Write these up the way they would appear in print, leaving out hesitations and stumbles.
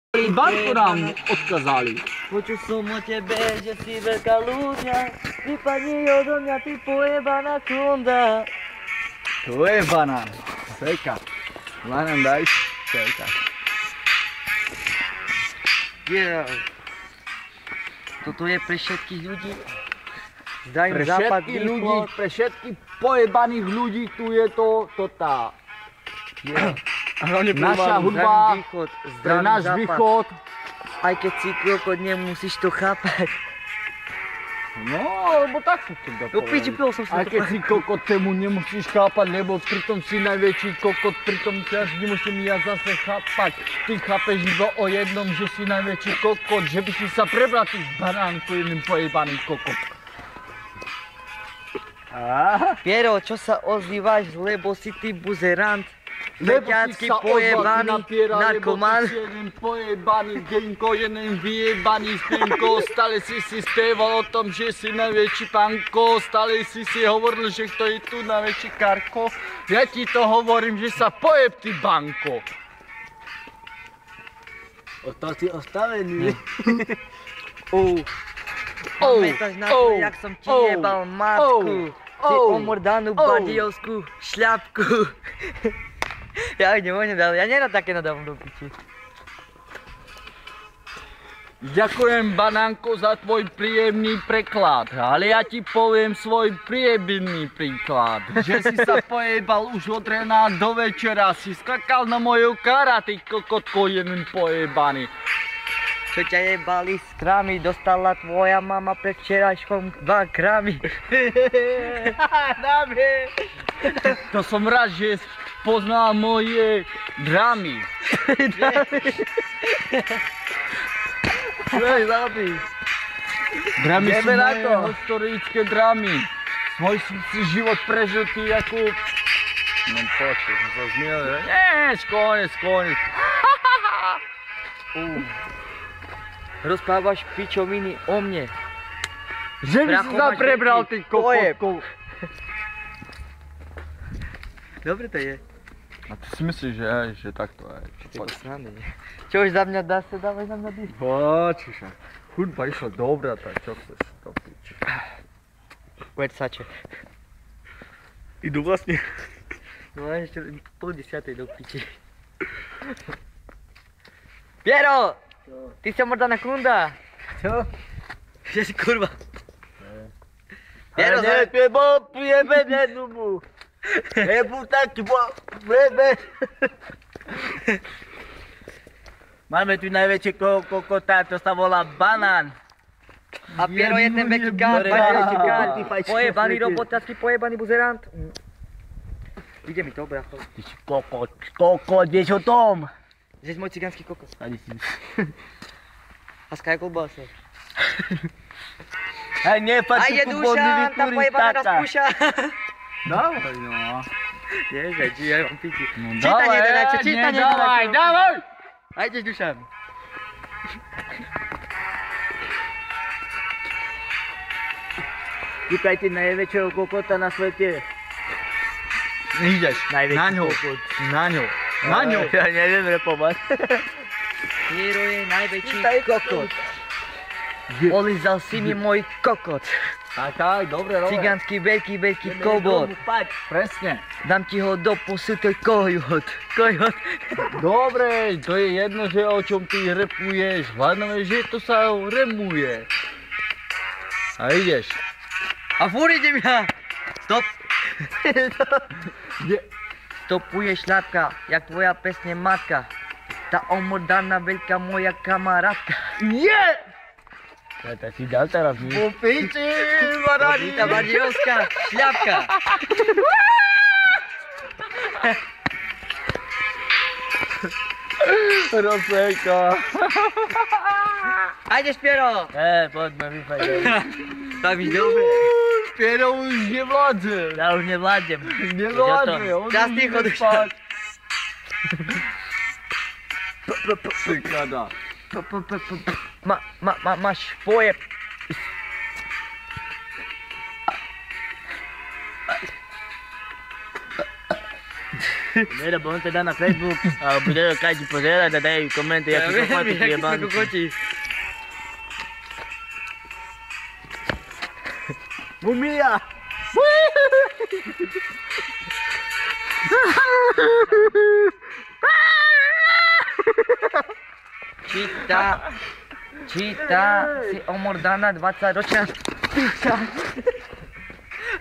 Banku nám odkazali. Počul som o tebe, že si veľká ľudia, vypadni odo mňa, ty pojebaná kunda. To je banán. Sejka. Banán daj. Sejka. Yeah. Toto je pre všetkých ľudí. Zdajú Pre západ, všetkých ľudí, východ. pre všetkých pojebaných ľudí tu je to tá. Yeah. Naša hudba, východ, pre náš západ. východ. Aj keď si kokot, nemusíš to chápať. No, lebo tak som to No piči, pil som sa aj to keď si kokot tému nemusíš chápať, lebo pritom si najväčší kokot, pritom ťa nemusím ja zase chápať. Ty chápeš iba o jednom, že si najväčší kokot, že by si sa prebral tých baránku jedným pojebaným kokot. Piero, čo sa ozývaš, lebo si ty buzerant? Lebo Beťacký si sa pojebaný narkoman. lebo ty si jeden pojebaný genko, jeden vyjebaný stenko, stále si spieval o tom, že si najväčší panko, stále si hovoril, že kto je tu najväčší karko. Ja ti to hovorím, že sa pojeb ty banko. Ostal si ostavený. Pamätáš na to, jak som ti jebal matku? Ty omordanú badiovskú šľapku. Ja už nemôžem dať, ja nerad také nadávam do piči. Ďakujem, banánko, za tvoj príjemný preklad, ale ja ti poviem svoj príjemný príklad. Že si sa pojebal už od rána do večera, si skakal na moju kara, ty kokotko jeden pojebaný. Čo ťa jebali s krami, dostala tvoja mama pred včerajškom 2 kramy. To som rád, že poznal moje dramy. Dramy sú moje historické dramy. Svoj si život prežil ty ako... No počuť, som sa zmiel. Nie, skonec. Rozprávaš pičoviny o mne. Že by si sa prebral, ty kokotko. Dobre to je. A ty si myslíš, že takto je? Ty to srandy, nie? Čo už za mňa dá sa, dávaj za mňa dých. Počuša, hudba išla dobrá, tak čo chceš to piči. Versace. Idú vlastne. No a ešte 9:30 do piči. Piero! Ty si omordaná kunda. Čo? Že si kurva. Piero, Ale nie, bo pijeme nedubu. Nebu taký, bo pijeme. Máme tu najväčšie kokota, to sa volá banán. a Piero je ten väčší gál, pojebaný robotácky, pojebaný buzerant. Ide mi to, bracho. Ty si kokot, vieš o tom? Že si môj cigánsky kokos. Ani si. A ská je kolbása. Hej, nepaď A si je tu bodný Dušan, tá vytúriť pojebaná tata. rozpúša. Dávaj no. Nie, veď, ja mám piči. No Čítanie dávaj, teda, čo čítanie teda. dávaj! A ideš, Dušan. Vypajte najväčšieho kokota na svete. Ideš, Najväčší na ňo, kokot. na ňo. Ja neviem repovať. Piero je najväčší Čítaj, kokot. Olizal si mi môj kokot. Tak, dobre, dobre. Cigánsky veľký kobot. Presne. Dám ti ho do pusy, to je kojot. Kojot. Dobre, to je jedno, že o čom ty repuješ. Hlavne, že to sa remuje. A ideš. A furt idem ja. Stop. Je. Stopuje šľapka, jak tvoja pesne matka. Tá omordaná veľká moja kamarátka. Ja to si dal teraz mi. Po piči, barani. Tá bardiovská šľapka. Rozsejka. A ideš, Piero. Poďme vypajte. Tak byť dobre. Piero už nevládze. Ja už nevládnem. Nevládze, on Čas už ticho, ide Dušan. spať. Cikada. Máš pojeb. Nie, lebo on to dá na Facebook a bude každý pozerať a dajú komenty, Ja aký viem, kokoti jaký sme jebanci. kokoti. Mumia! Číta si Omordana 20-ročná piča.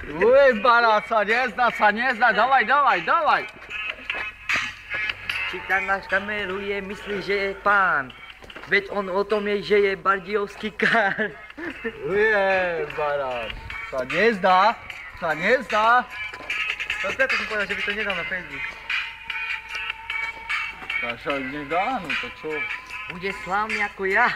Ujebana sa nezdá, dávaj. Číta nás kameruje, myslí, že je pán. Veď on o tom je, že je bardiovský kár. Ujebana, sa nezdá. No preto som povedal, že by to nedal na Facebook. Tak však nedá, no to čo? Bude slávny ako ja.